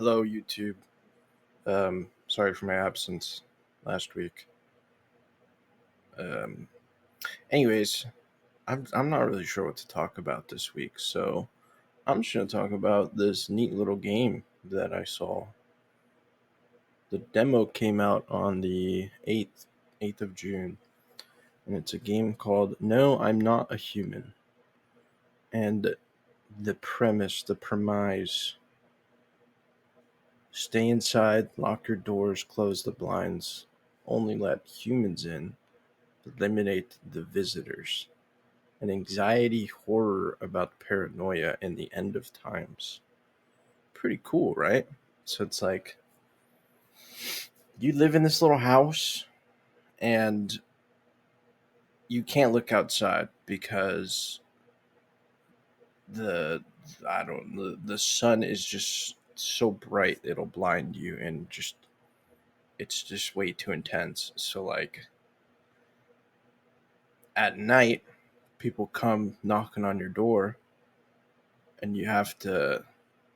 Hello, YouTube. Sorry for my absence last week. Um, anyways, I'm not really sure what to talk about this week, so I'm just gonna talk about this neat little game that I saw. The demo came out on the eighth of June, and it's a game called No, I'm Not a Human. And the premise, stay inside, lock your doors, close the blinds, only let humans in, eliminate the visitors. An anxiety horror about paranoia and the end of times. Pretty cool, right? So it's like you live in this little house and you can't look outside because the the sun is just so bright it'll blind you, and just it's just way too intense. So like at night people come knocking on your door and you have to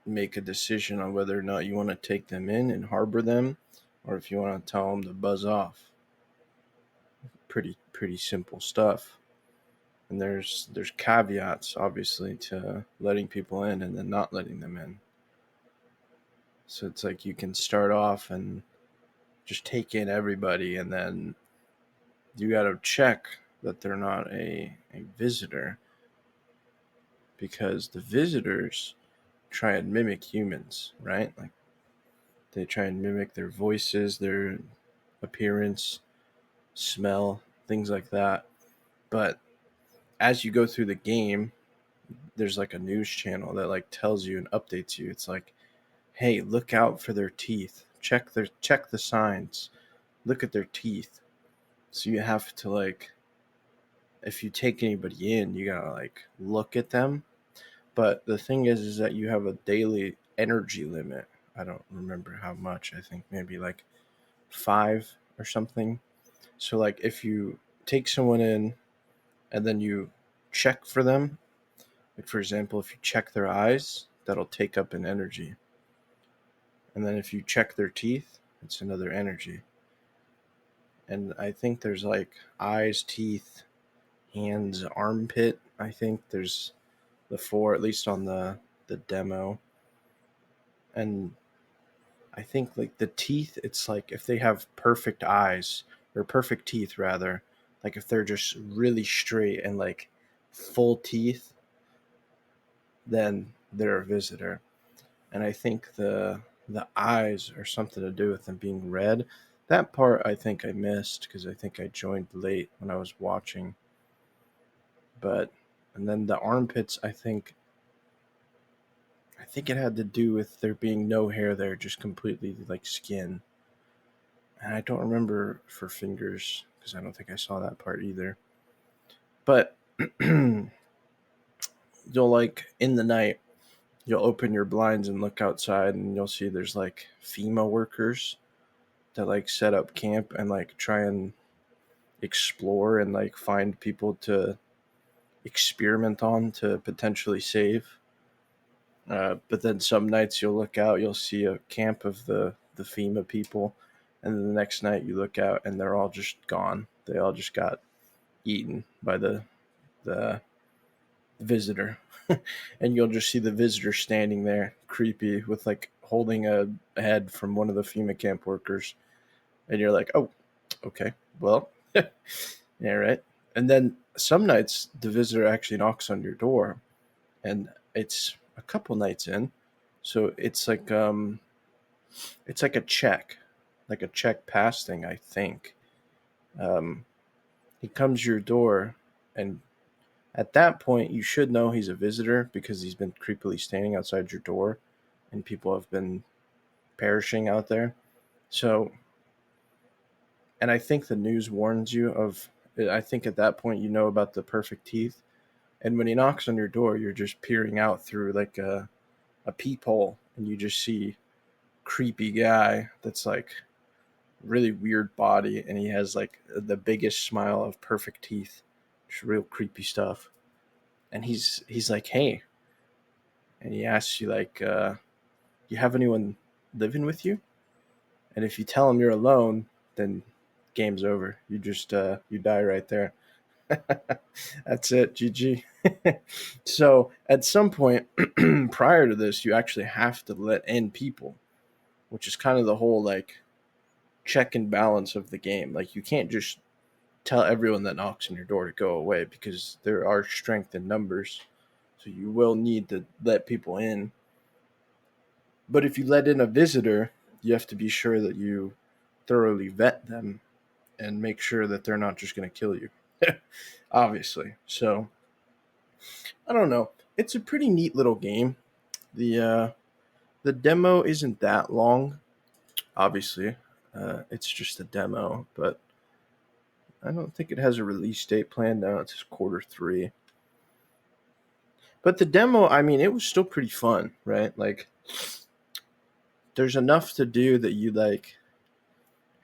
make a decision on whether or not you want to take them in and harbor them, or if you want to tell them to buzz off. Pretty simple stuff. And there's caveats obviously to letting people in and then not letting them in. So it's like you can start off and just take in everybody, and then you got to check that they're not a visitor, because the visitors try and mimic humans, right? Like they try and mimic their voices, their appearance, smell, things like that. But as you go through the game, there's like a news channel that like tells you and updates you. It's like, hey, look out for their teeth. Check the signs. Look at their teeth. So you have to like, if you take anybody in, you gotta like look at them. But the thing is that you have a daily energy limit. I don't remember how much. I think maybe like 5 or something. So like if you take someone in and then you check for them, like for example, if you check their eyes, that'll take up an energy. And then if you check their teeth, it's another energy. And I think there's like eyes, teeth, hands, armpit. I think there's the four, at least on the demo. And I think like the teeth, it's like if they have perfect eyes, or perfect teeth rather, like if they're just really straight and like full teeth, then they're a visitor. And I think the eyes are something to do with them being red. That part I think I missed because I think I joined late when I was watching. But and then the armpits, I think it had to do with there being no hair there, just completely like skin. And I don't remember for fingers because I don't think I saw that part either. But you'll like in the night, you'll open your blinds and look outside, and you'll see there's like FEMA workers that like set up camp and like try and explore and like find people to experiment on to potentially save. But then some nights you'll look out, you'll see a camp of the FEMA people, and then the next night you look out and they're all just gone. They all just got eaten by the visitor, and you'll just see the visitor standing there, creepy, with like holding a head from one of the FEMA camp workers, and you're like, oh, okay, well, yeah, right. And then some nights the visitor actually knocks on your door, and it's a couple nights in, so it's like a check pass thing, I think. Um, he comes to your door, and at that point you should know he's a visitor because he's been creepily standing outside your door, and people have been perishing out there. So, and I think the news warns you of. I think at that point you know about the perfect teeth, and when he knocks on your door, you're just peering out through like a peephole, and you just see creepy guy that's like really weird body, and he has like the biggest smile of perfect teeth, just real creepy stuff. And he's like, hey, and he asks you like, you have anyone living with you. And if you tell them you're alone, then game's over. You just you die right there. That's it, GG. So at some point prior to this, you actually have to let in people, which is kind of the whole like check and balance of the game. Like you can't just tell everyone that knocks on your door to go away because there are strength in numbers. So you will need to let people in. But if you let in a visitor, you have to be sure that you thoroughly vet them and make sure that they're not just going to kill you. Obviously. So I don't know. It's a pretty neat little game. The demo isn't that long. Obviously, it's just a demo, but I don't think it has a release date planned now. It's just quarter 3. But the demo, I mean, it was still pretty fun, right? Like, there's enough to do that you like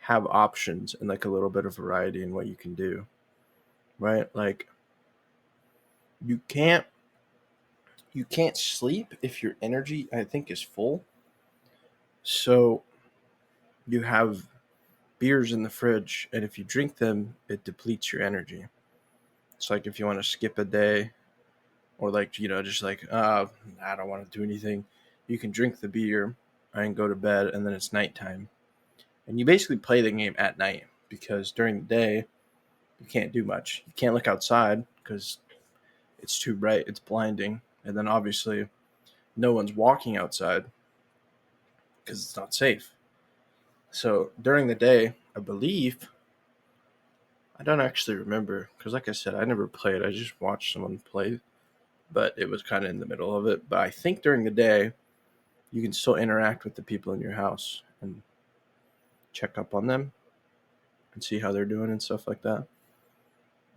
have options and like a little bit of variety in what you can do, right? Like, you can't you can't sleep if your energy I think is full. So you have beers in the fridge, and if you drink them, it depletes your energy. It's like if you want to skip a day, or like just like I don't want to do anything, you can drink the beer and go to bed, and then it's nighttime, and you basically play the game at night because during the day you can't do much. You can't look outside because it's too bright, it's blinding, and then obviously no one's walking outside because it's not safe. So during the day, I believe, I don't actually remember because, like I said, I never played. I just watched someone play, but it was kind of in the middle of it. But I think during the day, you can still interact with the people in your house and check up on them and see how they're doing and stuff like that.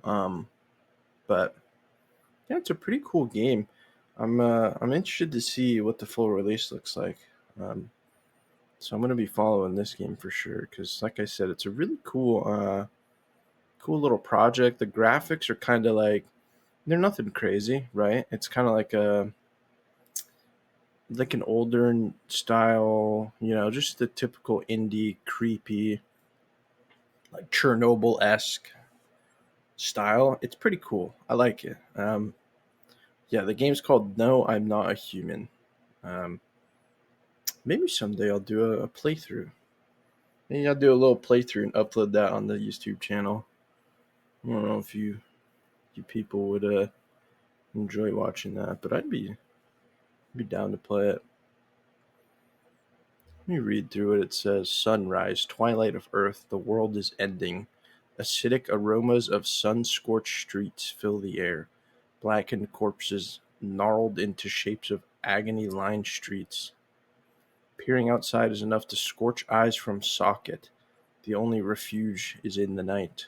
Um, but yeah, it's a pretty cool game. I'm interested to see what the full release looks like. Um, so I'm gonna be following this game for sure because, like I said, it's a really cool little project. The graphics are kind of like they're nothing crazy, right? It's kind of like an older style, just the typical indie creepy, like Chernobyl esque style. It's pretty cool. I like it. Yeah, the game's called No, I'm Not a Human. Um, Maybe someday I'll do a playthrough. Maybe I'll do a little playthrough and upload that on the YouTube channel. I don't know if you people would enjoy watching that, but I'd be down to play it. Let me read through it. It says, Sunrise, twilight of Earth, the world is ending. Acidic aromas of sun-scorched streets fill the air. Blackened corpses gnarled into shapes of agony-lined streets. Peering outside is enough to scorch eyes from socket. The only refuge is in the night.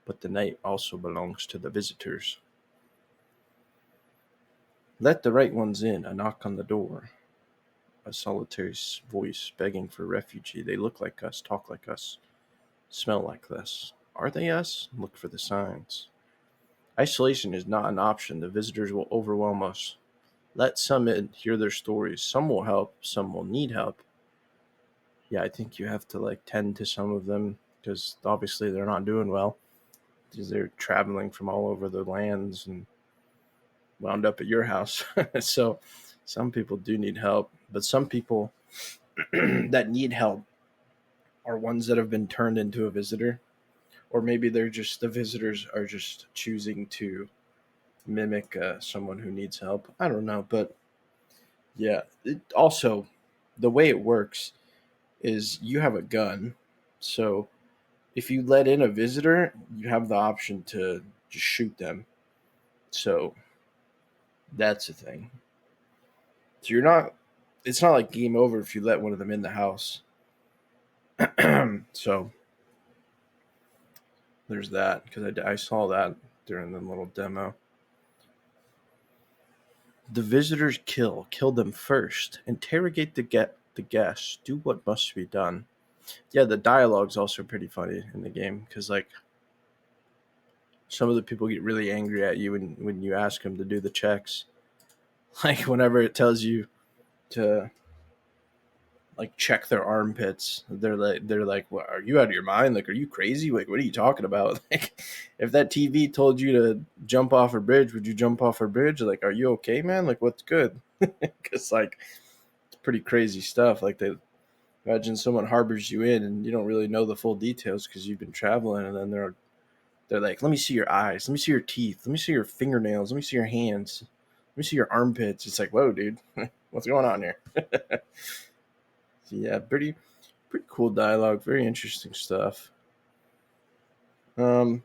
But the night also belongs to the visitors. Let the right ones in, a knock on the door. A solitary voice begging for refugee. They look like us, talk like us, smell like us. Are they us? Look for the signs. Isolation is not an option. The visitors will overwhelm us. Let some in, hear their stories. Some will help, some will need help. Yeah, I think you have to like tend to some of them because obviously they're not doing well because they're traveling from all over the lands and wound up at your house. So some people do need help, but some people that need help are ones that have been turned into a visitor, or maybe they're just the visitors are just choosing to mimic someone who needs help. I don't know, but yeah. Also, the way it works is you have a gun, so if you let in a visitor, you have the option to just shoot them. So that's the thing. So you're not. It's not like game over if you let one of them in the house. So there's that because I saw that during the little demo. The visitors kill them first. Interrogate the guests. Do what must be done. Yeah, the dialogue's also pretty funny in the game because like some of the people get really angry at you when you ask them to do the checks. Like whenever it tells you to like check their armpits. They're like, what, are you out of your mind? Like, are you crazy? Like, what are you talking about? Like, if that TV told you to jump off a bridge, would you jump off a bridge? Like, are you okay, man? Like, what's good? Because like it's pretty crazy stuff. Like, they imagine someone harbors you in and you don't really know the full details because you've been traveling, and then they're like, let me see your eyes, let me see your teeth, let me see your fingernails, let me see your hands, let me see your armpits. It's like, whoa, dude, what's going on here? So yeah, pretty cool dialogue, very interesting stuff. Um,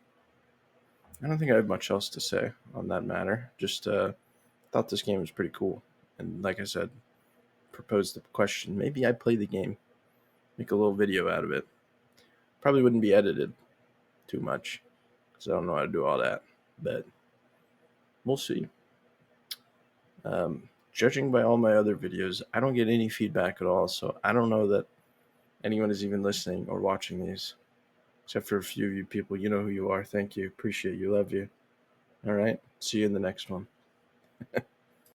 I don't think I have much else to say on that matter. Just thought this game was pretty cool, and like I said, proposed the question. Maybe I play the game, make a little video out of it. Probably wouldn't be edited too much because I don't know how to do all that, but we'll see. Judging by all my other videos, I don't get any feedback at all, so I don't know that anyone is even listening or watching these, except for a few of you people. You know who you are. Thank you. Appreciate you. Love you. All right. See you in the next one.